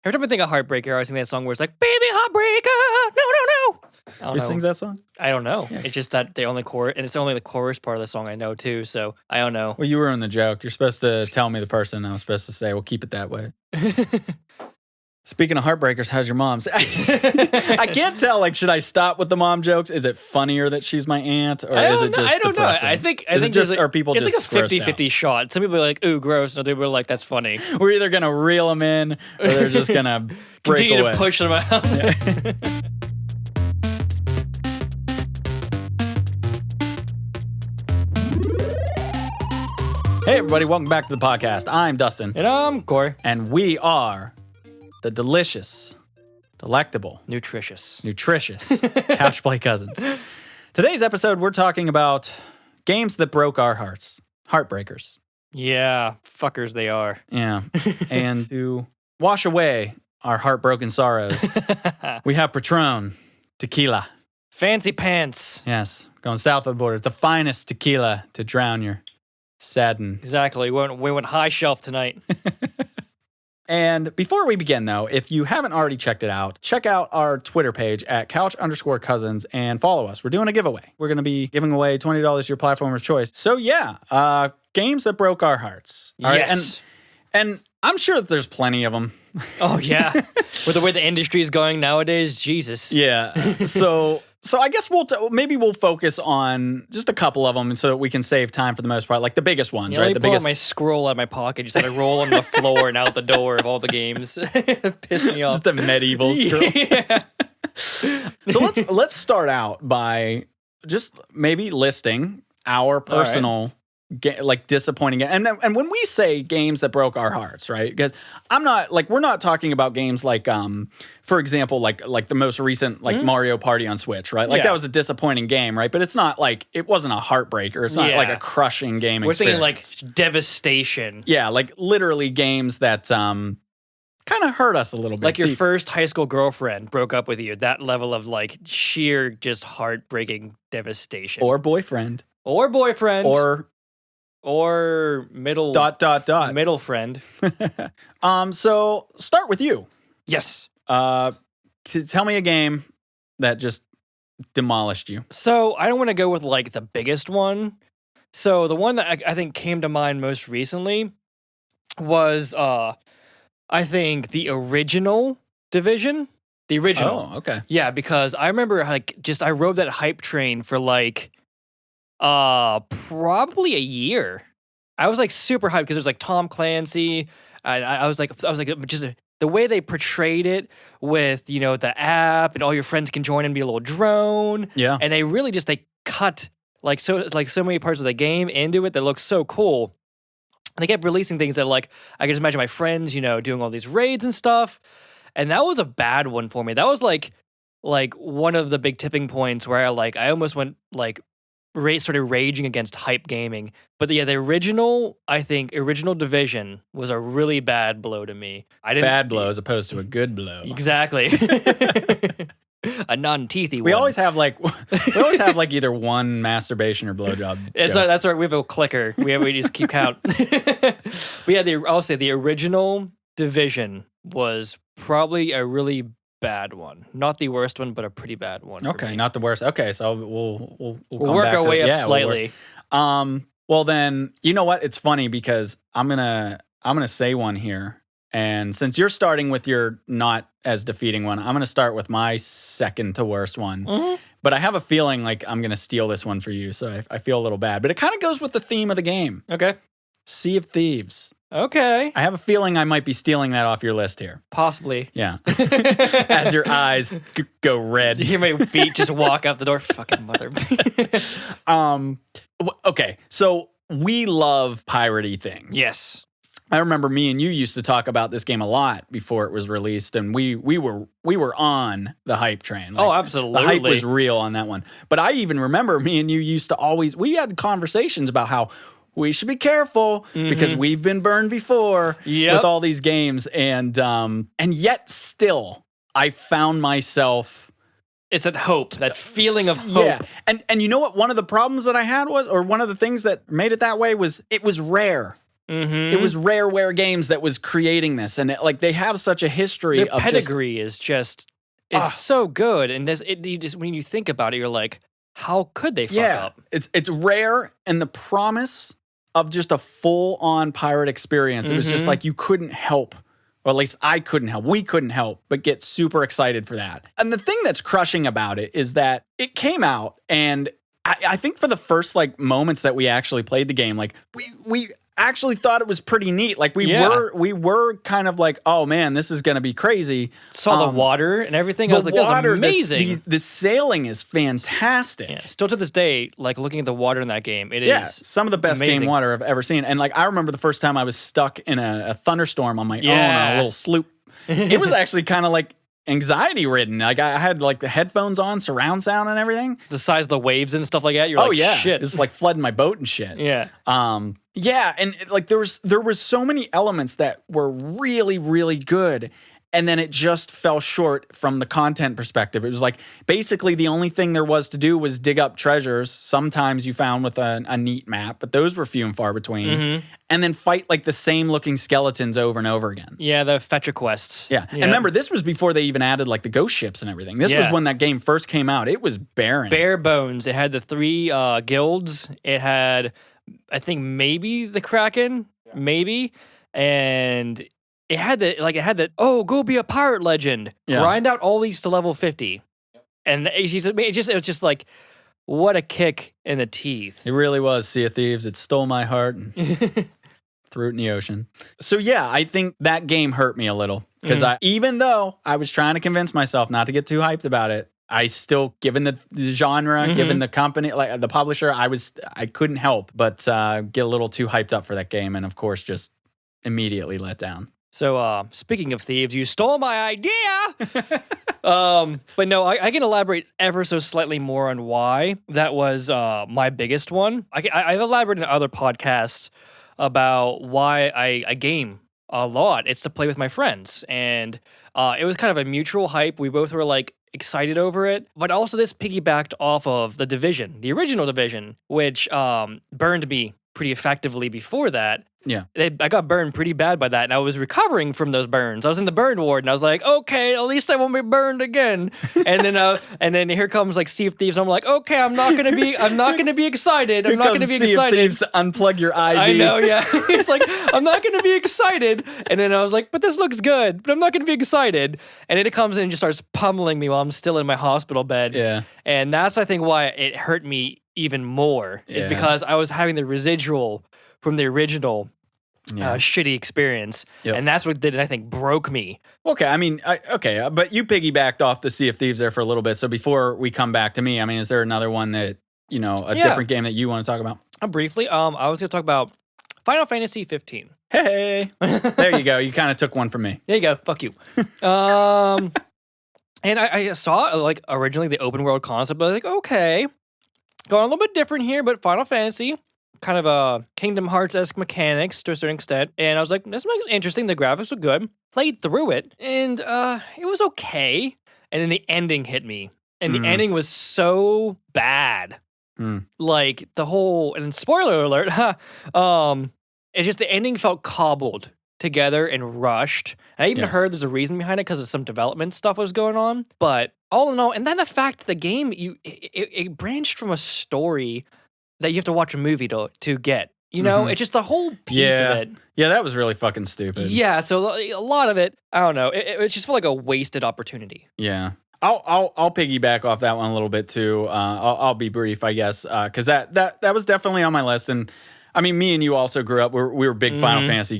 Every time I think of Heartbreaker, I always think that song where it's like, "Baby Heartbreaker, no, no, no." I don't Who know. sings that song? I don't know. Yeah. It's just that the only chorus, and it's only the chorus part of the song I know too. So I don't know. Well, you ruined the joke. You're supposed to tell me the person. I was supposed to say, "We'll keep it that way." Speaking of heartbreakers, how's your mom's? I can't tell. Like, should I stop with the mom jokes? Is it funnier that she's my aunt, or is it just I don't depressing? know. I think just are people it's just like a grossed out? 50-50 shot. Some people are like, "Ooh, gross," and other people are like, "That's funny." We're either gonna reel them in, or they're just gonna break Continue away. to push them out. Yeah. Hey, everybody! Welcome back to the podcast. I'm Dustin, And I'm Corey. and we are the delicious, delectable, Nutritious. nutritious Couch Play Cousins. Today's episode, we're talking about games that broke our hearts, heartbreakers. Yeah, fuckers they are. Yeah, and to wash away our heartbroken sorrows, we have Patron tequila. Fancy pants. Yes, going south of the border, the finest tequila to drown your saddened. Exactly. We went high shelf tonight. And before we begin, though, if you haven't already checked it out, check out our Twitter page at couch_cousins and follow us. We're doing a giveaway. We're going to be giving away $20 to your platform of choice. So yeah, games that broke our hearts. All right? Yes. And I'm sure that there's plenty of them. Oh yeah. With the way the industry is going nowadays, Jesus. Yeah. So I guess maybe we'll focus on just a couple of them so that we can save time for the most part, like the biggest ones, Yeah, right? let The me pull out biggest. my scroll out of my pocket, just had to roll on the floor and out the door of all the games. Piss me off. Just a medieval scroll. Yeah. So let's start out by just maybe listing our personal like disappointing and when we say games that broke our hearts, right? Because we're not talking about games like for example like the most recent like Mario Party on Switch, right? Like Yeah. that was a disappointing game, right? But it's not like it wasn't a heartbreaker. It's not Yeah. like a crushing game We're experience. thinking like devastation. Yeah, like literally games that kind of hurt us a little bit. Like your first high school girlfriend broke up with you. That level of like sheer just heartbreaking devastation. or boyfriend Or boyfriend. or middle ... friend. So start with you. Yes. Tell me a game that just demolished you. So I don't want to go with like the biggest one. So the one that I think came to mind most recently was I think the original Division. The original. Oh, okay. Yeah, because I remember I rode that hype train for like probably a year. I was like super hyped because there's like Tom Clancy. I was like the way they portrayed it with, you know, the app and all your friends can join and be a little drone. Yeah. And they really they cut so many parts of the game into it that looks so cool. And they kept releasing things that like I could just imagine my friends, you know, doing all these raids and stuff. And that was a bad one for me. That was like one of the big tipping points where I almost went started raging against hype gaming. But the original Division was a really bad blow to me. Bad blow as opposed to a good blow. Exactly. A non-teethy one. We always have like either one masturbation or blowjob. That's right. We have a clicker. We just keep count. But yeah, I'll say the original Division was probably a really bad one. Not the worst one, but a pretty bad one. Okay, not the worst. Okay, so we'll come work back our to way it. up Yeah, slightly. Well then, you know what? It's funny because I'm gonna say one here. And since you're starting with your not as defeating one, I'm going to start with my second to worst one. Mm-hmm. But I have a feeling like I'm going to steal this one for you, so I feel a little bad. But it kind of goes with the theme of the game. Okay. Sea of Thieves. Okay. I have a feeling I might be stealing that off your list here. Possibly. Yeah. As your eyes go red. You hear my feet just walk out the door. Fucking mother. Okay, so we love piratey things. Yes. I remember me and you used to talk about this game a lot before it was released, and we were on the hype train. Oh, absolutely. The hype was real on that one. But I even remember me and you used to we had conversations about how we should be careful because we've been burned before with all these games, and yet still I found myself. It's that hope, that feeling of hope. Yeah. And you know what? One of the problems that I had was, or one of the things that made it that way was, it was rare. It was Rareware Games that was creating this, and they have such a history. Their of pedigree is just so good, and you just when you think about it, you're like, how could they fuck up? It's rare, and the promise of just a full-on pirate experience. It was just like you couldn't help, or at least I couldn't help. We couldn't help but get super excited for that. And the thing that's crushing about it is that it came out, and I think for the first moments that we actually played the game, we actually thought it was pretty neat. We were kind of like, oh man, this is gonna be crazy. Saw the water and everything. I was like, this is amazing. The sailing is fantastic. Yeah. Still to this day, looking at the water in that game, it is some of the best amazing. game water I've ever seen. And I remember the first time I was stuck in a thunderstorm on my own on a little sloop. It was actually kind of anxiety ridden. I had the headphones on, surround sound and everything. The size of the waves and stuff like that. You're shit. It's flooding my boat and shit. Yeah. Yeah, and there was so many elements that were really, really good, and then it just fell short from the content perspective. It was basically the only thing there was to do was dig up treasures. Sometimes you found with a neat map, but those were few and far between. And then fight the same looking skeletons over and over again. Yeah, the fetcher quests. Yeah. And remember, this was before they even added the ghost ships and everything. This was when that game first came out. It was barren. Bare bones. It had the 3 guilds. It had, I think, maybe the Kraken, maybe, and it had the go be a pirate legend. Grind out all these to level 50, and it was just what a kick in the teeth. It really was. Sea of Thieves. It stole my heart and threw it in the ocean. So yeah, I think that game hurt me a little because even though I was trying to convince myself not to get too hyped about it, I still, given the genre, given the company, the publisher, I couldn't help but get a little too hyped up for that game, and of course, just immediately let down. So, speaking of thieves, you stole my idea. But no, I can elaborate ever so slightly more on why that was my biggest one. I've elaborated in other podcasts about why I game a lot. It's to play with my friends, and it was kind of a mutual hype. We both were excited over it, but also this piggybacked off of the Division, the original Division, which burned me pretty effectively before that. Yeah. I got burned pretty bad by that, and I was recovering from those burns. I was in the burn ward, and I was like, okay, at least I won't be burned again. And then here comes Sea of Thieves. And I'm like, okay, I'm not gonna be excited. I'm not gonna be excited. Sea of Thieves, unplug your IV. I know, yeah. It's I'm not gonna be excited. And then I was like, but this looks good, but I'm not gonna be excited. And then it comes in and just starts pummeling me while I'm still in my hospital bed. Yeah. And that's, I think, why it hurt me even more, is because I was having the residual from the original shitty experience. Yep. And that's what did it, I think, broke me. Okay, I mean, but you piggybacked off the Sea of Thieves there for a little bit. So before we come back to me, I mean, is there another one that, different game that you want to talk about? Briefly, I was going to talk about Final Fantasy 15. Hey, there you go. You kind of took one from me. There you go. Fuck you. And I saw, originally the open world concept, but I was like, okay, going a little bit different here, but Final Fantasy, kind of a Kingdom Hearts-esque mechanics to a certain extent. And I was like, this looks interesting. The graphics were good. Played through it, and it was okay. And then the ending hit me. And the ending was so bad. The whole, and spoiler alert, it's just the ending felt cobbled together and rushed. And I even heard there's a reason behind it because of some development stuff was going on. But all in all, and then the fact that the game, it branched from a story that you have to watch a movie to get. It's just the whole piece of it. Yeah, that was really fucking stupid. Yeah, so a lot of it, I don't know, it just felt like a wasted opportunity. Yeah. I'll piggyback off that one a little bit too. I'll be brief, I guess, because that was definitely on my list. And I mean, me and you also grew up. We were big Final Fantasy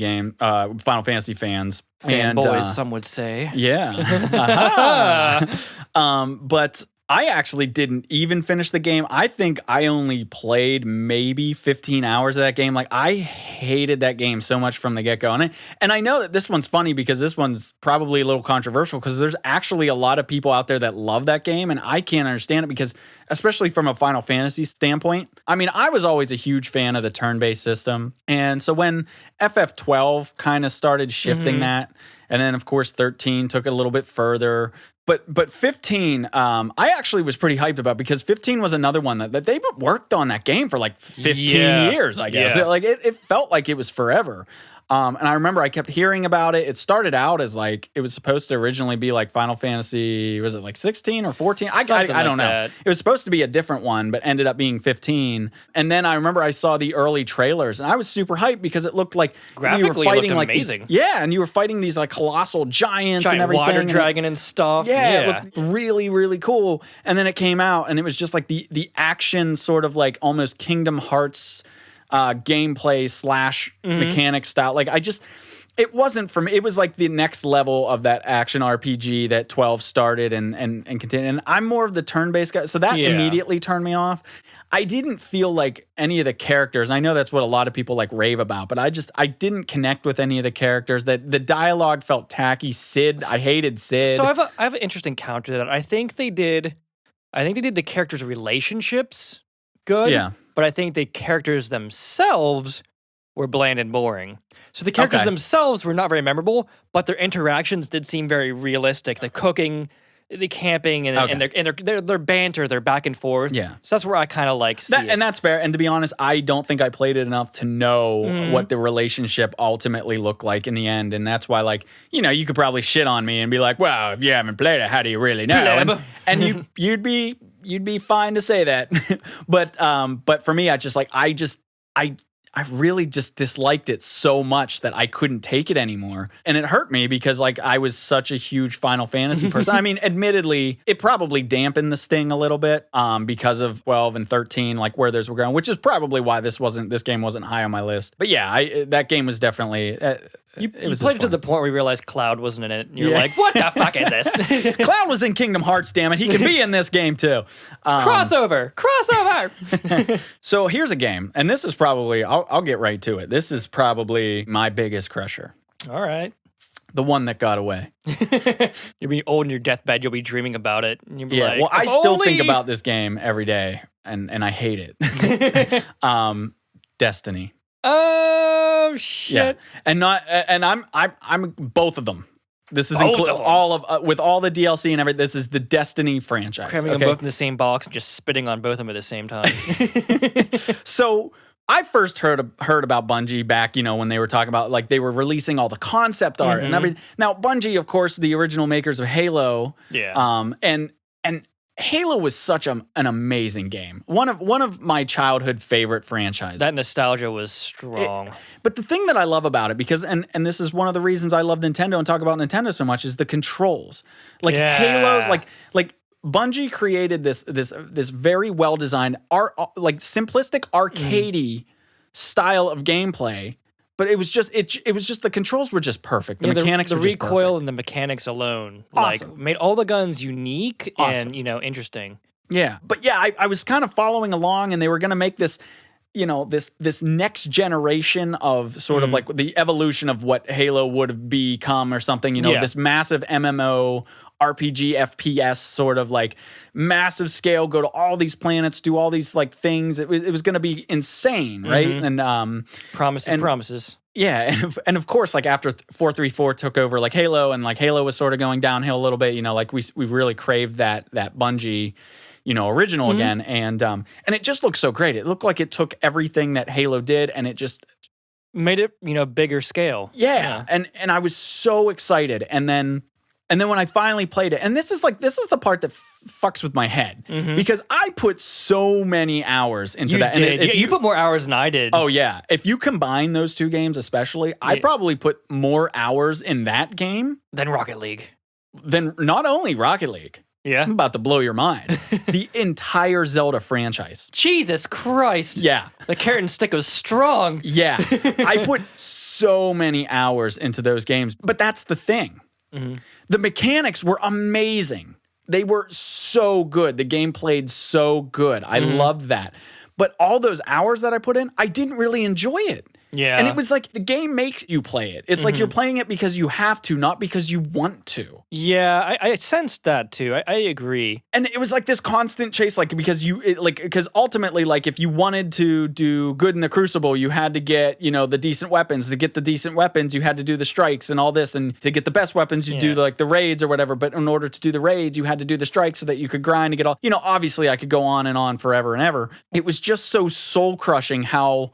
fans. Fanboys, some would say. Yeah. But I actually didn't even finish the game. I think I only played maybe 15 hours of that game. I hated that game so much from the get-go. And I know that this one's funny because this one's probably a little controversial because there's actually a lot of people out there that love that game, and I can't understand it because, especially from a Final Fantasy standpoint, I mean, I was always a huge fan of the turn-based system. And so when FF12 kind of started shifting that, And then, of course, 13 took it a little bit further. But 15, I actually was pretty hyped about because 15 was another one that they worked on that game for like 15 years, I guess. Yeah. It felt like it was forever. And I remember I kept hearing about it. It started out as like, it was supposed to originally be like Final Fantasy, was it like 16 or 14? I don't know. That. It was supposed to be a different one, but ended up being 15. And then I remember I saw the early trailers and I was super hyped because it looked like graphically you were fighting it looked like amazing. and you were fighting these like colossal giants and everything. Water dragon and stuff. Yeah, it looked really, really cool. And then it came out and it was just like the action sort of like almost Kingdom Hearts gameplay / mechanic style. Like it wasn't for me. It was like the next level of that action RPG that 12 started and continued. And I'm more of the turn-based guy, so that immediately turned me off. I didn't feel like any of the characters, and I know that's what a lot of people like rave about, but I didn't connect with any of the characters. That the dialogue felt tacky. I hated Sid. So I have an interesting counter to that. I think they did the characters' relationships good. Yeah. But I think the characters themselves were bland and boring. So the characters themselves were not very memorable, but their interactions did seem very realistic. The cooking, the camping, and their banter, their back and forth. Yeah. So that's where I kind of like see that, it. and that's fair. And to be honest, I don't think I played it enough to know what the relationship ultimately looked like in the end. And that's why, like, you could probably shit on me and be like, "Well, if you haven't played it, how do you really know?" And you'd be fine to say that. but for me, I really just disliked it so much that I couldn't take it anymore. And it hurt me because like I was such a huge Final Fantasy person. I mean, admittedly, it probably dampened the sting a little bit because of 12 and 13, like where those were going, which is probably why this game wasn't high on my list. But yeah, that game was definitely You played it to the point where you realized Cloud wasn't in it. And you're like, what the fuck is this? Cloud was in Kingdom Hearts, damn it. He can be in this game too. Crossover! So here's a game, and this is probably, I'll get right to it. This is probably my biggest crusher. All right. The one that got away. You'll be old in your deathbed. You'll be dreaming about it. And you'll be like, well, I still think about this game every day, and I hate it. Destiny. Oh shit! Yeah. And I'm both of them. This is Both of them. all of with all the DLC and everything. This is the Destiny franchise. Cramming them both in the same box and just spitting on both of them at the same time. So I first heard about Bungie back, when they were talking about like they were releasing all the concept art and everything. Now Bungie, of course, the original makers of Halo. Yeah. And Halo was such an amazing game. One of my childhood favorite franchises. That nostalgia was strong. But the thing that I love about it, because and this is one of the reasons I love Nintendo and talk about Nintendo so much, is the controls. Like Halo's, like Bungie created this very well designed simplistic arcadey style of gameplay. But it was just the controls were just perfect. The mechanics were just perfect. The recoil and the mechanics alone like made all the guns unique and interesting. Yeah. But yeah, I was kind of following along, and they were going to make this this next generation of sort of like the evolution of what Halo would have become or something, this massive MMO RPG FPS sort of like massive scale, go to all these planets, do all these like things. It was going to be insane, right? And promises. Yeah, and of course, like after 434 took over like Halo, and like Halo was sort of going downhill a little bit, like we really craved that Bungie original again, and it just looked so great. It looked like it took everything that Halo did, and it just made it bigger scale. Yeah. And I was so excited, and then when I finally played it, and this is the part that fucks with my head, because I put so many hours into that. Did. And you put more hours than I did. Oh yeah, if you combine those two games, especially, I probably put more hours in that game than Rocket League. Than not only Rocket League. Yeah. I'm about to blow your mind. The entire Zelda franchise. Jesus Christ. Yeah. The carrot and stick was strong. Yeah. I put so many hours into those games. But that's the thing. The mechanics were amazing. They were so good. The game played so good. I loved that. But all those hours that I put in, I didn't really enjoy it. Yeah. And it was like the game makes you play it. It's like you're playing it because you have to, not because you want to. Yeah, I sensed that too. I agree. And it was like this constant chase, like because ultimately, like if you wanted to do good in the Crucible, you had to get the decent weapons. To get the decent weapons, you had to do the strikes and all this, and to get the best weapons, you do the raids or whatever. But in order to do the raids, you had to do the strikes so that you could grind to get all. Obviously, I could go on and on forever and ever. It was just so soul crushing how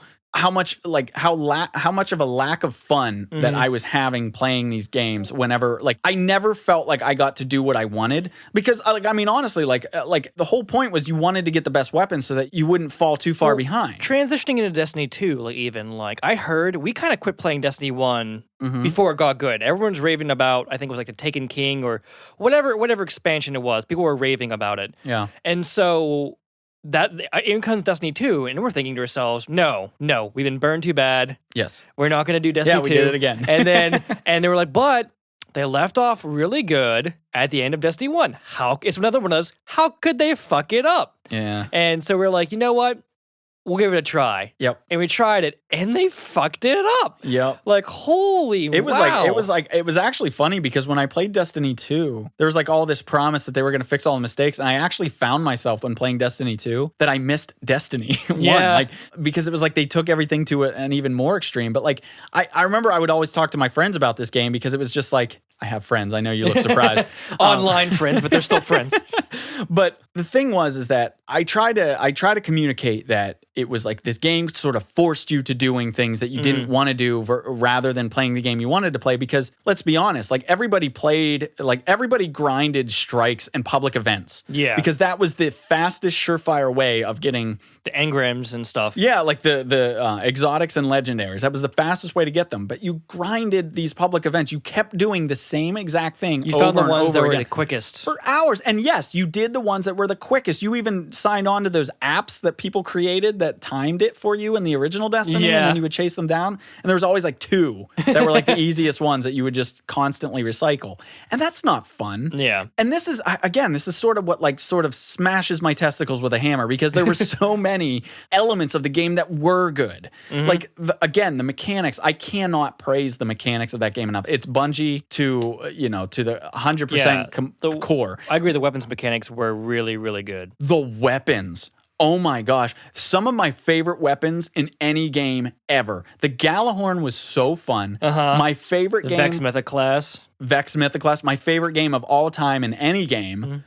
much of a lack of fun that I was having playing these games whenever I never felt like I got to do what I wanted because honestly the whole point was you wanted to get the best weapons so that you wouldn't fall too far behind. Transitioning into Destiny 2, I heard we kind of quit playing Destiny 1 before it got good. Everyone's raving about, I think it was like the Taken King or whatever expansion it was. People were raving about it. Yeah. And so that in comes Destiny 2, and we're thinking to ourselves, no, we've been burned too bad. Yes. We're not going to do Destiny 2. Yeah, we did it again. and they were like, but they left off really good at the end of Destiny 1. It's another one of those, how could they fuck it up? Yeah. And so we're like, you know what? We'll give it a try. Yep. And we tried it, and they fucked it up. Yep. Holy it was wow. It was actually funny because when I played Destiny 2, there was all this promise that they were going to fix all the mistakes, and I actually found myself when playing Destiny 2 that I missed Destiny 1. Yeah. Because it was they took everything to an even more extreme. But I remember I would always talk to my friends about this game because it was just I have friends. I know you look surprised. Online friends, but they're still friends. But the thing is that I try to communicate that it was this game sort of forced you to doing things that you didn't want to do rather than playing the game you wanted to play. Because let's be honest, everybody grinded strikes and public events. Yeah. Because that was the fastest, surefire way of getting the engrams and stuff. Yeah, the exotics and legendaries. That was the fastest way to get them. But you grinded these public events. You kept doing the same exact thing. You found the ones that were again the quickest for hours. And yes, you did the ones that were the quickest. You even signed on to those apps that people created that timed it for you in the original Destiny, and then you would chase them down. And there was always 2 that were the easiest ones that you would just constantly recycle. And that's not fun. Yeah. And this is sort of what sort of smashes my testicles with a hammer because there were so many elements of the game that were good. The mechanics, I cannot praise the mechanics of that game enough. It's Bungie to the 100% core. I agree. The weapons mechanics were really, really good. The weapons. Oh my gosh. Some of my favorite weapons in any game ever. The Galahorn was so fun. My favorite game. Vex Mythoclast. Vex Mythoclast. My favorite game of all time in any game.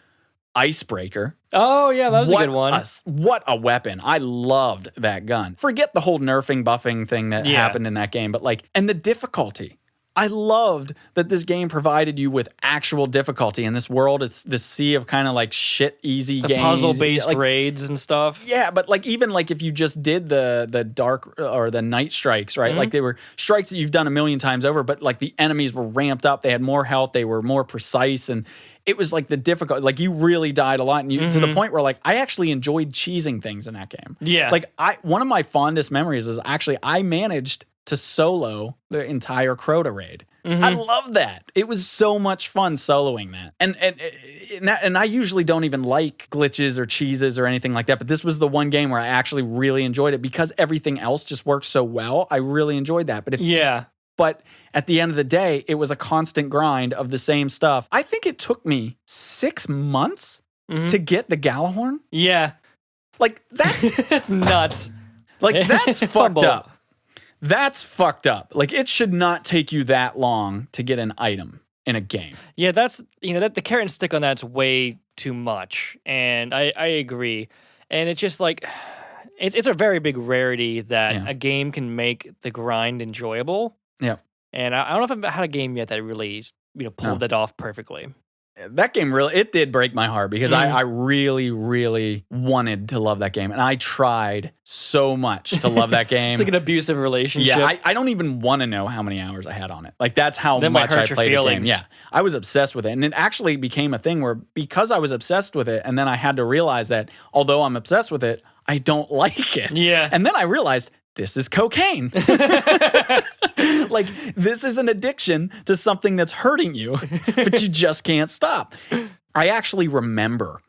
Icebreaker. Oh, yeah, that was a good one. What a weapon. I loved that gun. Forget the whole nerfing, buffing thing that happened in that game, but and the difficulty. I loved that this game provided you with actual difficulty in this world. It's this sea of kind of shit easy games. Puzzle-based raids and stuff. Yeah, but even if you just did the dark or the night strikes, right? They were strikes that you've done a million times over, but the enemies were ramped up. They had more health. They were more precise. And it was the difficult, you really died a lot. And to the point where I actually enjoyed cheesing things in that game. Yeah. One of my fondest memories is actually I managed to solo the entire Crota raid. I love that. It was so much fun soloing that. And I usually don't even like glitches or cheeses or anything like that, but this was the one game where I actually really enjoyed it because everything else just works so well. I really enjoyed that. But at the end of the day, it was a constant grind of the same stuff. I think it took me 6 months to get the Galahorn. Yeah. That's that's nuts. That's fucked up. That's fucked up. It should not take you that long to get an item in a game. Yeah, that's, that the carrot and stick on that's way too much. And I agree. And it's just it's a very big rarity that a game can make the grind enjoyable. Yeah. And I don't know if I've had a game yet that really, pulled that off perfectly. That game it did break my heart because I really, really wanted to love that game. And I tried so much to love that game. It's an abusive relationship. Yeah, I don't even want to know how many hours I had on it. That's how much I played the game. Yeah, I was obsessed with it. And it actually became a thing where because I was obsessed with it, and then I had to realize that although I'm obsessed with it, I don't like it. Yeah. And then I realized this is cocaine. This is an addiction to something that's hurting you, but you just can't stop. I actually remember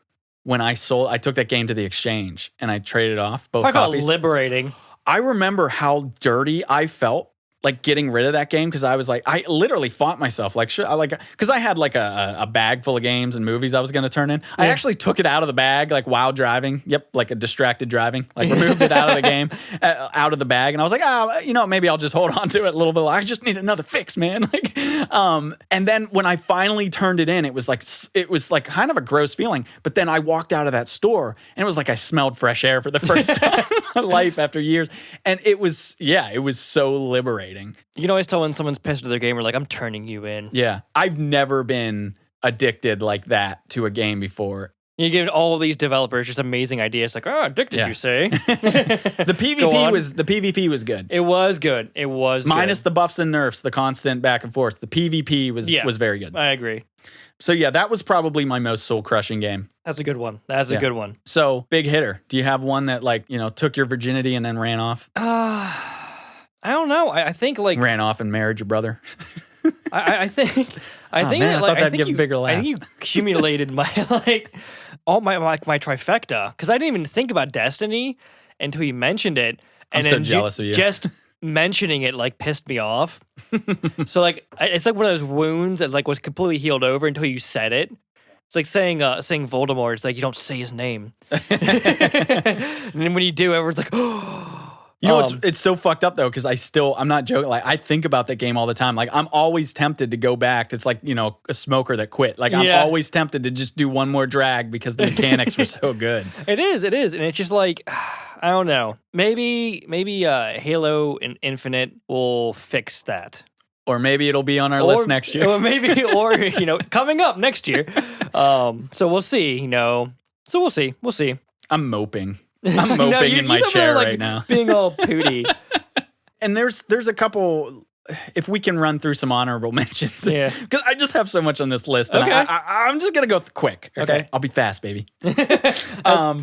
when I took that game to the exchange and I traded off both copies. Talk about liberating. I remember how dirty I felt like getting rid of that game because I was like, I literally fought myself because I had like a bag full of games and movies I was going to turn in. I actually took it out of the bag like while driving. Yep, like a distracted driving. Like removed it out of the game, out of the bag, and I was like, maybe I'll just hold on to it a little bit. I just need another fix, man. And then when I finally turned it in, it was like kind of a gross feeling. But then I walked out of that store and it was like I smelled fresh air for the first time in my life after years, and it was so liberating. You can always tell when someone's pissed at their game, or like, I'm turning you in. Yeah. I've never been addicted like that to a game before. You give all these developers just amazing ideas, like, addicted, you say? The PvP was good. It was good. It was minus good. the buffs and nerfs, the constant back and forth. The PvP was very good. I agree. So yeah, that was probably my most soul-crushing game. That's a good one. That's a good one. So, big hitter. Do you have one that took your virginity and then ran off? I don't know. I think like ran off and married your brother. I think I thought that'd give a bigger laugh. I think you accumulated my all my trifecta because I didn't even think about Destiny until you mentioned it. And I'm so jealous of you. Just mentioning it like pissed me off. So like it's like one of those wounds that like was completely healed over until you said it. It's like saying Voldemort. It's like you don't say his name, and then when you do, everyone's like, oh. You know, it's so fucked up though, because I'm not joking. Like I think about that game all the time. Like I'm always tempted to go back. It's like, a smoker that quit. Like I'm always tempted to just do one more drag because the mechanics were so good. It is. And it's just like, I don't know. Maybe Halo Infinite will fix that. Or maybe it'll be on our list next year. Or coming up next year. So we'll see, So we'll see. I'm moping. I'm moping in my chair right now. Being all pooty. And there's a couple, if we can run through some honorable mentions. Yeah. Because I just have so much on this list. And Okay. I'm just going to go quick. Okay? I'll be fast, baby. That's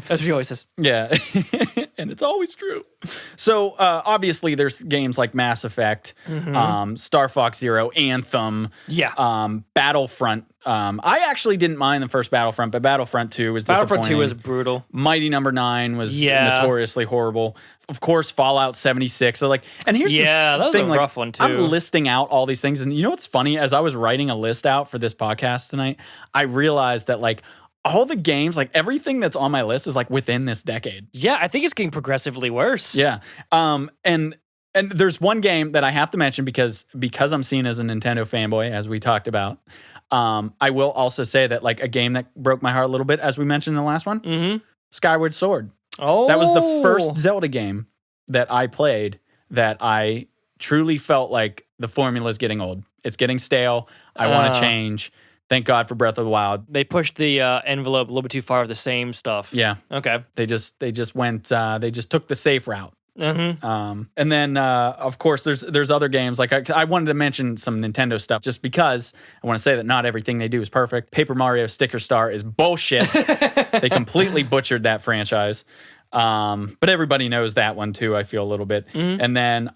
what he always says. Yeah. And it's always true. So, obviously, there's games like Mass Effect, Star Fox Zero, Anthem, Battlefront. I actually didn't mind the first Battlefront, but Battlefront 2 was disappointing. Battlefront 2 was brutal. Mighty Number 9 was notoriously horrible. Of course, Fallout 76. So and here's the that was thing, a rough one too. I'm listing out all these things, and you know what's funny? As I was writing a list out for this podcast tonight, I realized that all the games, everything that's on my list is within this decade. Yeah, I think it's getting progressively worse. Yeah. And there's one game that I have to mention because I'm seen as a Nintendo fanboy, as we talked about. I will also say that a game that broke my heart a little bit, as we mentioned in the last one, Skyward Sword. Oh, that was the first Zelda game that I played that I truly felt like the formula is getting old. It's getting stale. I want to change. Thank God for Breath of the Wild. They pushed the envelope a little bit too far of the same stuff. Yeah. Okay. They just went. They just took the safe route. Mm-hmm. And then, of course, there's other games. I wanted to mention some Nintendo stuff just because I want to say that not everything they do is perfect. Paper Mario Sticker Star is bullshit. They completely butchered that franchise. But everybody knows that one too, I feel a little bit. And then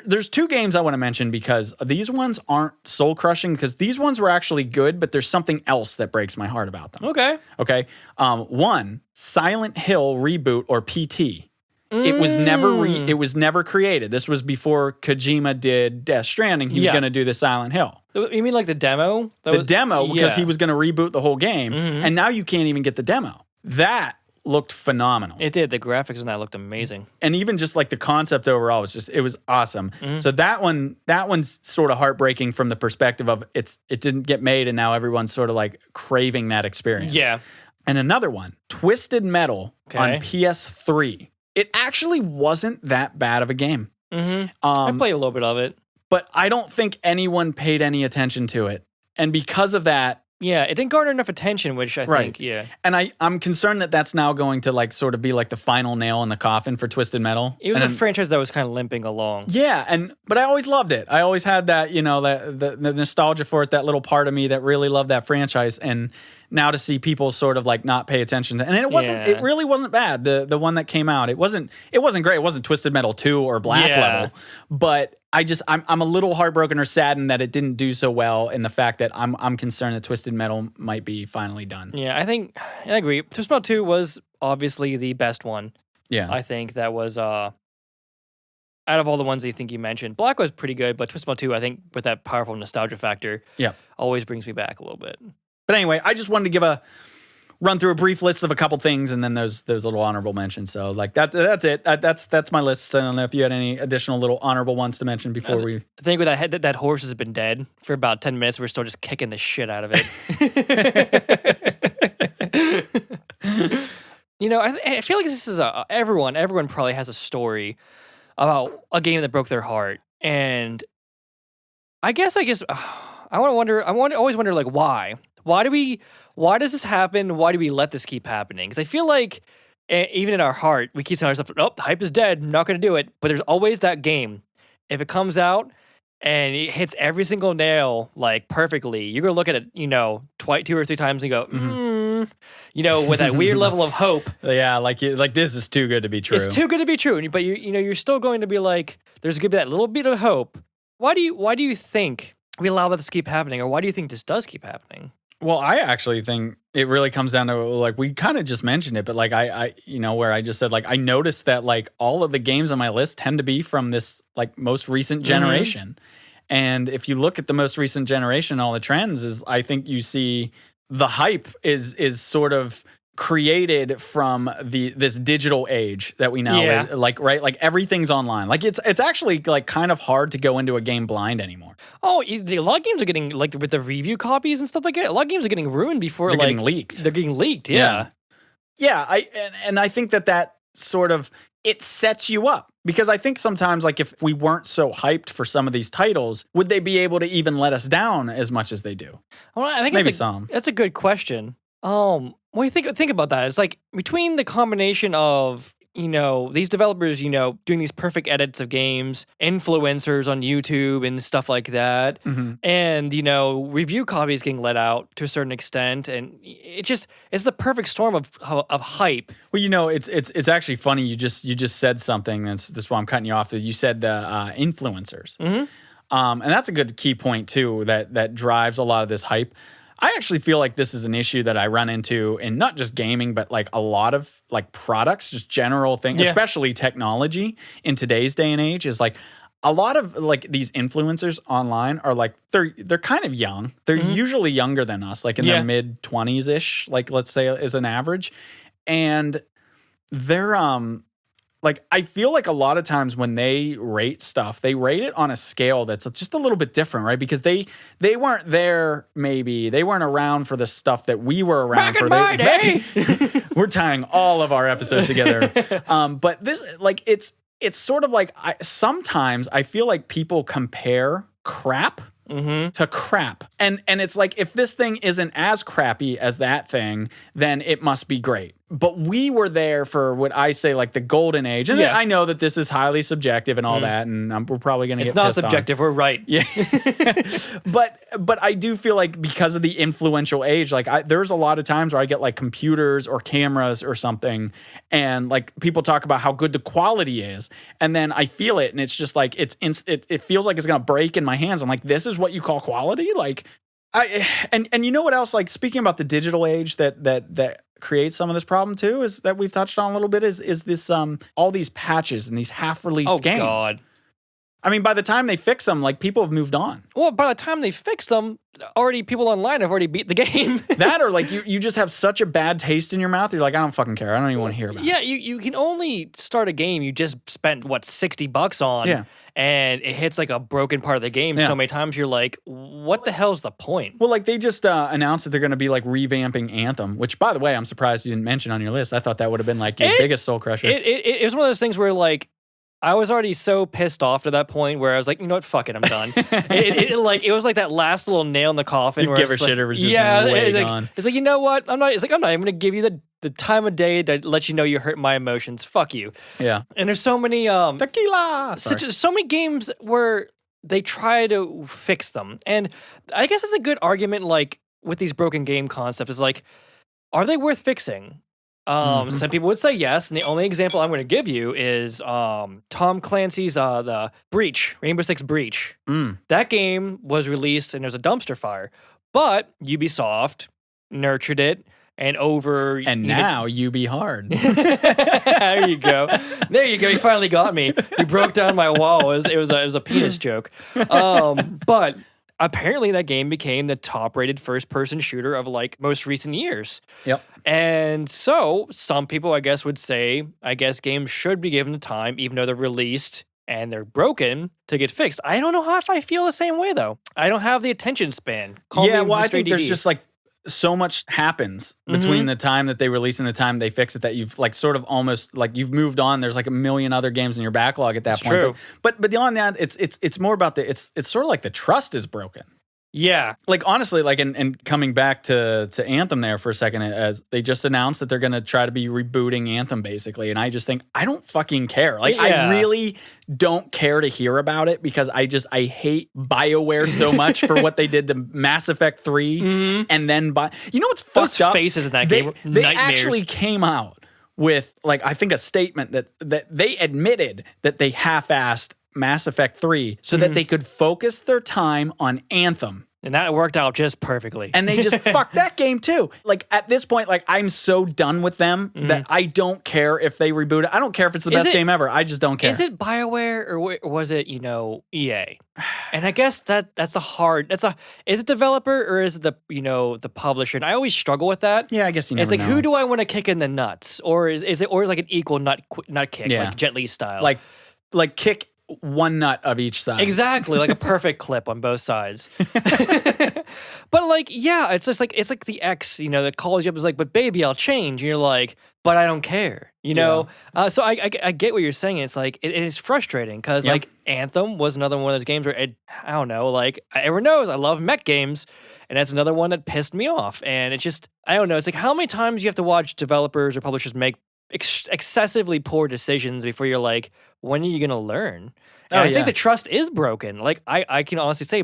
there's two games I want to mention because these ones aren't soul crushing because these ones were actually good, but there's something else that breaks my heart about them. Okay. One, Silent Hill Reboot or PT. It was never created. This was before Kojima did Death Stranding. He was going to do the Silent Hill. You mean the demo? Because he was going to reboot the whole game, and now you can't even get the demo. That looked phenomenal. It did. The graphics in that looked amazing. And even just the concept overall it was awesome. So that one's sort of heartbreaking from the perspective of it didn't get made and now everyone's sort of craving that experience. Yeah. And another one, Twisted Metal on PS3. It actually wasn't that bad of a game. I played a little bit of it. But I don't think anyone paid any attention to it. And because of that, yeah, it didn't garner enough attention, which I think, yeah. And I'm concerned that that's now going to sort of be the final nail in the coffin for Twisted Metal. It was a franchise that was kind of limping along. Yeah, but I always loved it. I always had that, the nostalgia for it, that little part of me that really loved that franchise. And now to see people sort of not pay attention to, and it really wasn't bad. The one that came out, it wasn't great. It wasn't Twisted Metal 2 or Black Level, but I'm a little heartbroken or saddened that it didn't do so well, in the fact that I'm concerned that Twisted Metal might be finally done. Yeah, I agree. Twisted Metal 2 was obviously the best one. Yeah. I think that was out of all the ones that you think you mentioned. Black was pretty good, but Twistball 2, I think, with that powerful nostalgia factor, always brings me back a little bit. But anyway, I just wanted to run through a brief list of a couple things, and then there's little honorable mentions. So like that's it. That's my list. I don't know if you had any additional little honorable ones to mention before we. I think with that horse has been dead for about 10 minutes. We're still just kicking the shit out of it. You know, I feel like this is everyone probably has a story about a game that broke their heart, and I guess I always wonder like why does this happen? Why do we let this keep happening? Because I feel like even in our heart we keep telling ourselves, oh, the hype is dead, I'm not going to do it. But there's always that game. If it comes out and it hits every single nail like perfectly, you're gonna look at it, you know, 2 or 3 times and go, you know, with that weird level of hope. Yeah, like this is too good to be true. It's too good to be true. But you're still going to be like, there's gonna be that little bit of hope. Why do you think we allow this to keep happening, or why do you think this does keep happening? Well, I actually think it really comes down to, like, we kind of just mentioned it, but like I you know, where I just said, like, I noticed that like all of the games on my list tend to be from this like most recent generation. And if you look at the most recent generation, all the trends is, I think you see the hype is sort of created from this digital age that we now live, like, right? Like everything's online. Like it's actually like kind of hard to go into a game blind anymore. Oh, a lot of games are getting, like, with the review copies and stuff like that, a lot of games are getting ruined before they're like getting leaked. They're getting leaked, yeah. And I think that sort of, it sets you up, because I think sometimes, like, if we weren't so hyped for some of these titles, would they be able to even let us down as much as they do? Well, I think maybe some. That's a good question. When you think about that, it's like between the combination of, you know, these developers, you know, doing these perfect edits of games, influencers on YouTube and stuff like that, and, you know, review copies getting let out to a certain extent, and it's the perfect storm of hype. Well, you know, it's actually funny. You just said something. That's why I'm cutting you off. You said the influencers, and that's a good key point too. That drives a lot of this hype. I actually feel like this is an issue that I run into in not just gaming, but like a lot of like products, just general things, especially technology in today's day and age, is like a lot of like these influencers online are like, they're kind of young. They're usually younger than us, like in their mid 20s ish, like let's say is an average. And they're, like, I feel like a lot of times when they rate stuff, they rate it on a scale that's just a little bit different, right? Because they weren't there, maybe. They weren't around for the stuff that we were around Back for. in my day! We're tying all of our episodes together. But this, like, it's sort of like, sometimes I feel like people compare crap to crap. And it's like, if this thing isn't as crappy as that thing, then it must be great. But we were there for what I say, like, the golden age. And I know that this is highly subjective and all that, and we're probably going to get pissed on. It's not subjective. We're right. Yeah. But I do feel like because of the influential age, like, there's a lot of times where I get like computers or cameras or something, and like people talk about how good the quality is, and then I feel it, and it's just like it feels like it's gonna break in my hands. I'm like, this is what you call quality? Like, and you know what else? Like, speaking about the digital age that creates some of this problem too, is that we've touched on a little bit, is this all these patches and these half-released games. God. I mean, by the time they fix them, like, people have moved on. Well, by the time they fix them, already people online have already beat the game. That, or like you just have such a bad taste in your mouth. You're like, I don't fucking care. I don't even want to hear about it. Yeah, you can only start a game you just spent, what, $60 on. Yeah. And it hits like a broken part of the game so many times. You're like, what the hell's the point? Well, like, they just announced that they're going to be like revamping Anthem, which, by the way, I'm surprised you didn't mention on your list. I thought that would have been like your biggest soul crusher. It was one of those things where, like, I was already so pissed off to that point where I was like, you know what, fuck it, I'm done. It was like that last little nail in the coffin. You where give a shit, it was just way gone. It's like, you know what, I'm not even going to give you the time of day to let you know you hurt my emotions. Fuck you. Yeah. And there's so many tequila. So many games where they try to fix them. And I guess it's a good argument, like, with these broken game concepts, is like, are they worth fixing? Some people would say yes, and the only example I'm going to give you is Tom Clancy's the Breach, Rainbow Six Breach. That game was released and there was a dumpster fire, but Ubisoft nurtured it, and over. And now you be hard. There you go. There you go. You finally got me. You broke down my wall. It was a penis joke. But apparently that game became the top-rated first-person shooter of like most recent years. Yep. And so some people, I guess, would say, I guess games should be given the time, even though they're released and they're broken, to get fixed. I don't know how if I feel the same way though. I don't have the attention span. Yeah, well, I think there's just like so much happens between the time that they release and the time they fix it that you've like sort of almost like you've moved on. There's like a million other games in your backlog at that point. True. But beyond that, it's more about it's sort of like the trust is broken. Yeah. Like honestly, like and coming back to Anthem there for a second, as they just announced that they're gonna try to be rebooting Anthem basically, and I just think I don't fucking care. Like I really don't care to hear about it because I hate BioWare so much for what they did to Mass Effect 3 and then you know what's fucked up? Those faces in that game were they nightmares. actually came out with like I think a statement that they admitted that they half-assed Mass Effect 3 so that they could focus their time on Anthem. And that worked out just perfectly. And they just fucked that game too. Like at this point, like I'm so done with them that I don't care if they reboot it. I don't care if it's the best game ever. I just don't care. Is it BioWare or was it, EA? And I guess is it developer or is it the publisher? And I always struggle with that. Yeah, I guess you never It's like know. who do I want to kick in the nuts? Or is it like an equal nut kick, Yeah. like Jet Li style? Like kick one nut of each side. Exactly, like a perfect clip on both sides. But like, yeah, it's just like the ex, that calls you up is like, but baby, I'll change. And you're like, but I don't care, So I get what you're saying. It's like it is frustrating because like Anthem was another one of those games where I don't know, like everyone knows I love mech games, and that's another one that pissed me off. And it's just I don't know. It's like how many times you have to watch developers or publishers make excessively poor decisions before you're like, when are you gonna learn? And I think the trust is broken. Like I can honestly say,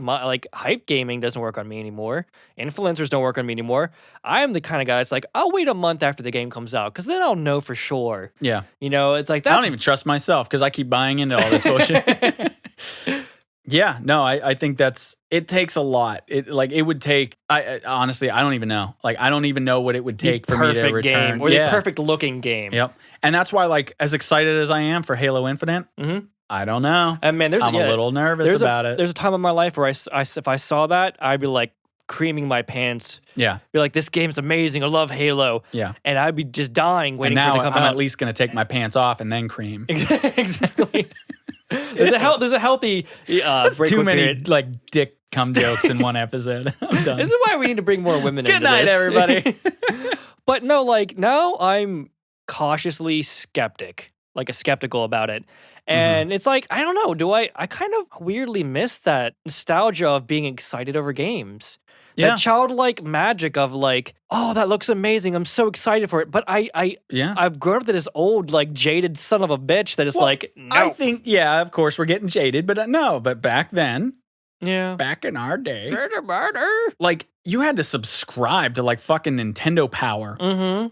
hype gaming doesn't work on me anymore. Influencers don't work on me anymore. I'm the kind of guy that's like, I'll wait a month after the game comes out because then I'll know for sure. Yeah, it's like I don't even trust myself because I keep buying into all this bullshit. Yeah, no, I think it takes a lot. It would take. I honestly, I don't even know. Like, I don't even know what it would take for me to return. Game, or the perfect looking game. Yep, and that's why, like, as excited as I am for Halo Infinite, I don't know. And man, I'm a little nervous about it. There's a time in my life where if I saw that, I'd be like creaming my pants. Yeah, be like, this game's amazing. I love Halo. Yeah, and I'd be just dying waiting for it to come out. I'm at least gonna take my pants off and then cream. Exactly. There's a healthy That's break too many period. like dick cum jokes in one episode. I'm done. This is why we need to bring more women into this. Good night, everybody. But no, like now I'm cautiously skeptical about it. And it's like, I don't know, I kind of weirdly miss that nostalgia of being excited over games. Yeah. That childlike magic of like, oh, that looks amazing. I'm so excited for it. But I've grown up to this old, like, jaded son of a bitch that is like, no. I think, of course, we're getting jaded, but no. But back then, back in our day, like, you had to subscribe to, like, fucking Nintendo Power.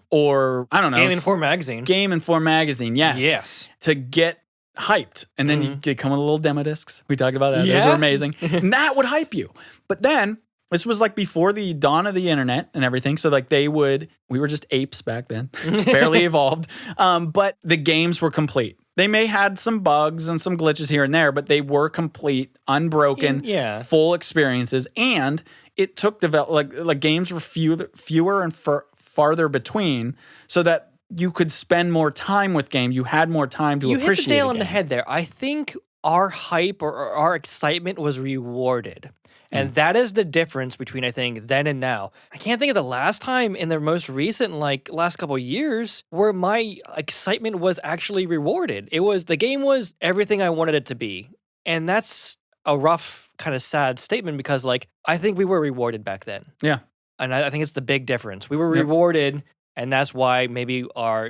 Or, I don't know. Game Inform Magazine. Game Inform Magazine, yes. Yes. To get hyped. And then you could come with little demo discs. We talked about that. Those were amazing. And that would hype you. But then, this was like before the dawn of the internet and everything. So like we were just apes back then, barely evolved. But the games were complete. They may had some bugs and some glitches here and there, but they were complete, unbroken, full experiences. And it took like games were fewer and farther between, so that you could spend more time with game. You had more time to appreciate. You hit the nail on the head there. I think our hype or our excitement was rewarded. And that is the difference between, I think, then and now. I can't think of the last time in the most recent, last couple of years where my excitement was actually rewarded. The game was everything I wanted it to be. And that's a rough, kind of sad statement because, I think we were rewarded back then. Yeah. And I think it's the big difference. We were rewarded, and that's why maybe our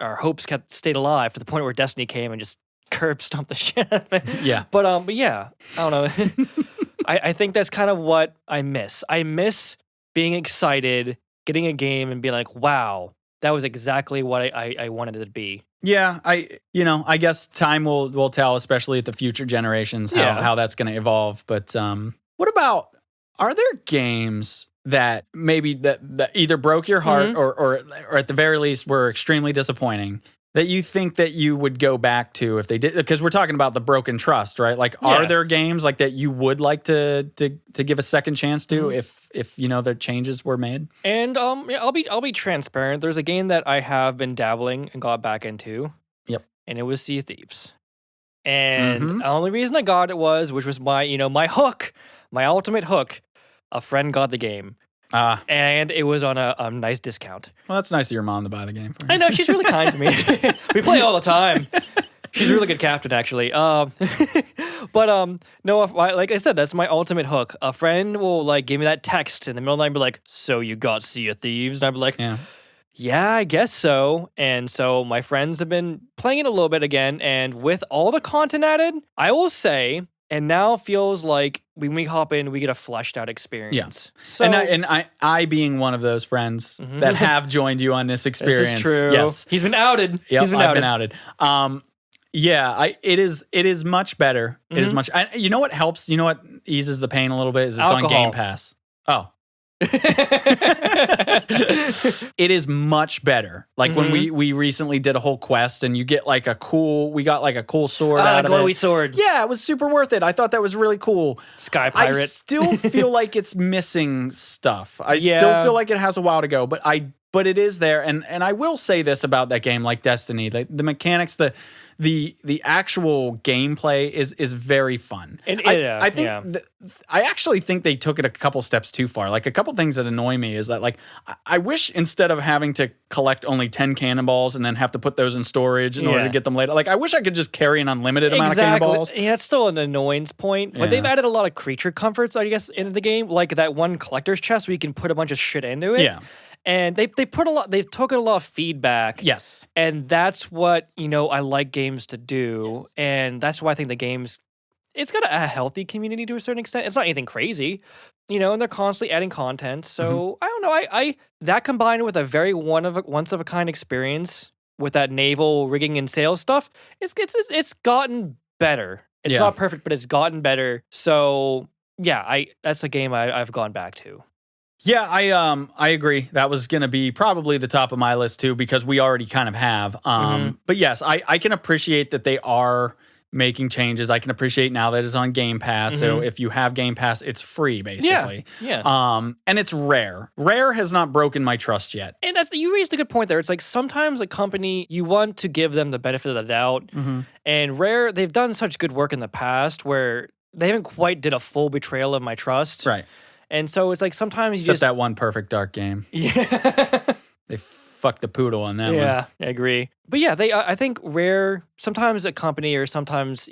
hopes stayed alive to the point where Destiny came and just curb stomped the shit out of it. Yeah. But yeah, I don't know. I think that's kind of what I miss. I miss being excited, getting a game and being like, wow, that was exactly what I wanted it to be. Yeah, I guess time will tell, especially at the future generations, how that's going to evolve. But what about, are there games that maybe that either broke your heart or at the very least were extremely disappointing that you think that you would go back to if they did? Because we're talking about the broken trust, right? Like, are there games like that you would like to give a second chance to if the changes were made? And I'll be transparent. There's a game that I have been dabbling and got back into. Yep. And it was Sea of Thieves. And the only reason I got it which was my hook, my ultimate hook. A friend got the game. And it was on a nice discount. Well, that's nice of your mom to buy the game for you. I know, she's really kind to me. We play all the time. She's a really good captain, actually. But no, like I said, that's my ultimate hook. A friend will like give me that text in the middle of the night and be like, "So you got Sea of Thieves?" And I'd be like, "Yeah, I guess so." And so my friends have been playing it a little bit again, and with all the content added, I will say, and now feels like when we hop in, we get a fleshed out experience. Yeah. So, and I being one of those friends that have joined you on this experience. This is true. Yes. He's been outed. Yep, He's been outed. Yeah, it is much better. It is much. You know what helps? You know what eases the pain a little bit? Is it's Alcohol. on Game Pass. Oh. It is much better. Like when we recently did a whole quest and you get like we got like a cool sword out of it. Glowy sword. Yeah, it was super worth it. I thought that was really cool. Sky Pirate. I still feel like it's missing stuff. I still feel like it has a while to go, but it is there. And I will say this about that game, like Destiny, the mechanics, the actual gameplay is very fun. I actually think they took it a couple steps too far. Like a couple things that annoy me is that like I wish instead of having to collect only 10 cannonballs and then have to put those in storage in order to get them later, like I wish I could just carry an unlimited amount of cannonballs. Yeah, it's still an annoyance point. But they've added a lot of creature comforts, I guess, into the game. Like that one collector's chest where you can put a bunch of shit into it. Yeah. And they've taken a lot of feedback. Yes. And that's what, I like games to do. Yes. And that's why I think the game's, it's got a healthy community to a certain extent. It's not anything crazy, and they're constantly adding content. So I don't know. I that combined with a very once of a kind experience with that naval rigging and sails stuff, it's gotten better. It's not perfect, but it's gotten better. So yeah, that's a game I've gone back to. Yeah, I agree. That was going to be probably the top of my list too, because we already kind of have. But yes, I can appreciate that they are making changes. I can appreciate now that it's on Game Pass. So if you have Game Pass, it's free basically. Yeah. And it's Rare. Rare has not broken my trust yet. And you raised a good point there. It's like sometimes a company, you want to give them the benefit of the doubt. And Rare, they've done such good work in the past where they haven't quite did a full betrayal of my trust. Right. And so it's like sometimes you Except that one Perfect Dark game. Yeah. They fucked the poodle on that one. Yeah, I agree. But yeah, I think Rare, sometimes a company or sometimes,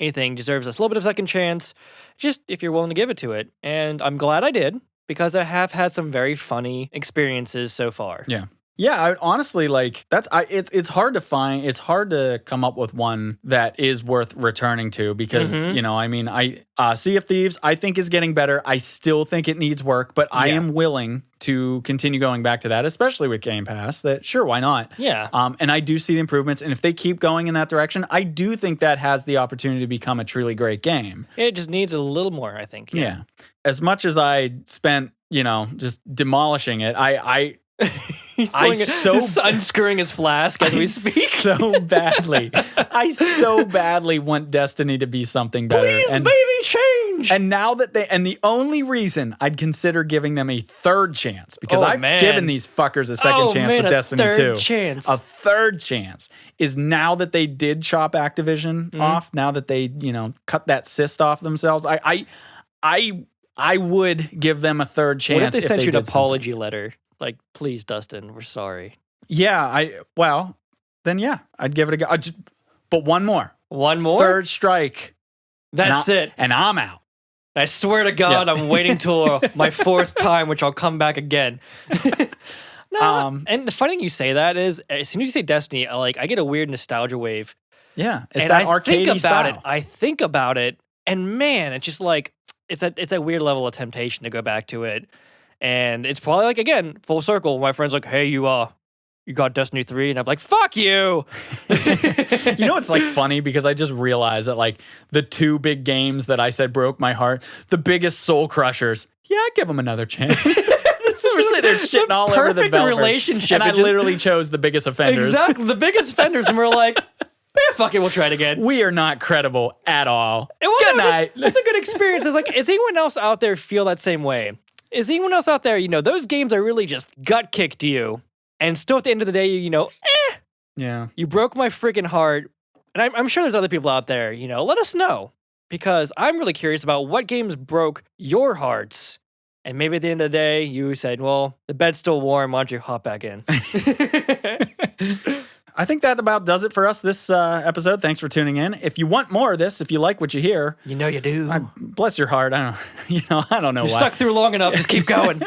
anything deserves a little bit of second chance, just if you're willing to give it to it. And I'm glad I did, because I have had some very funny experiences so far. Yeah. Yeah, I honestly like it's hard to find. It's hard to come up with one that is worth returning to because Sea of Thieves I think is getting better. I still think it needs work, but I am willing to continue going back to that, especially with Game Pass. That sure, why not? Yeah. And I do see the improvements, and if they keep going in that direction, I do think that has the opportunity to become a truly great game. It just needs a little more, I think. Yeah. As much as I spent, just demolishing it, He's unscrewing his flask as we speak. I so badly want Destiny to be something better. Please, baby, change. And now that the only reason I'd consider giving them a third chance, because I've given these fuckers a second chance with Destiny 2. A third chance is now that they did chop Activision off, now that they, cut that cyst off themselves. I would give them a third chance. What if they sent you an apology letter? Like, please, Dustin, we're sorry. Yeah, I'd give it a go. But one more. One more? Third strike. That's it. And I'm out. I swear to God, I'm waiting till my fourth time, which I'll come back again. And the funny thing you say that is, as soon as you say Destiny, I get a weird nostalgia wave. Yeah, it's that arcadey style. I think about it, and man, it's just like, it's a weird level of temptation to go back to it. And it's probably like, again, full circle. My friend's like, hey, you got Destiny 3? And I'm like, fuck you. It's like funny because I just realized that like the two big games that I said broke my heart, the biggest soul crushers, yeah, I'd give them another chance. We're sitting there shitting all over the perfect developers. relationship. And I It just- literally chose the biggest offenders. Exactly, the biggest offenders, and we're like, fuck it, we'll try it again. We are not credible at all. And well, Good no, night. That's a good experience. It's like, is anyone else out there feel that same way? Is anyone else out there, those games are really just gut kicked you, and still at the end of the day, Yeah. you broke my freaking heart. And I'm sure there's other people out there, let us know, because I'm really curious about what games broke your hearts. And maybe at the end of the day, you said, well, the bed's still warm. Why don't you hop back in? I think that about does it for us this episode. Thanks for tuning in. If you want more of this, if you like what you hear, You do. bless your heart. I don't know why. Stuck through long enough. Just keep going.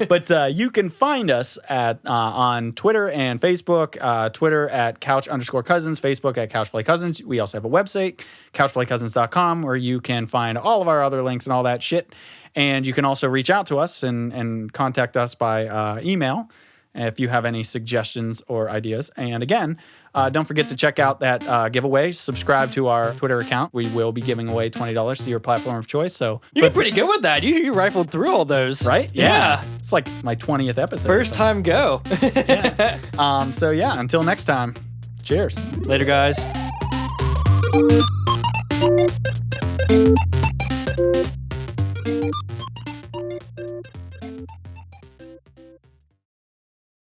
But you can find us at on Twitter and Facebook. Twitter at couch_cousins, Facebook at couchplaycousins. We also have a website, couchplaycousins.com, where you can find all of our other links and all that shit. And you can also reach out to us and contact us by email if you have any suggestions or ideas. And again, don't forget to check out that giveaway. Subscribe to our Twitter account. We will be giving away $20 to your platform of choice. So You did pretty good with that. You rifled through all those. right? Yeah. It's like my 20th episode. First time go. So yeah, until next time, cheers. Later, guys.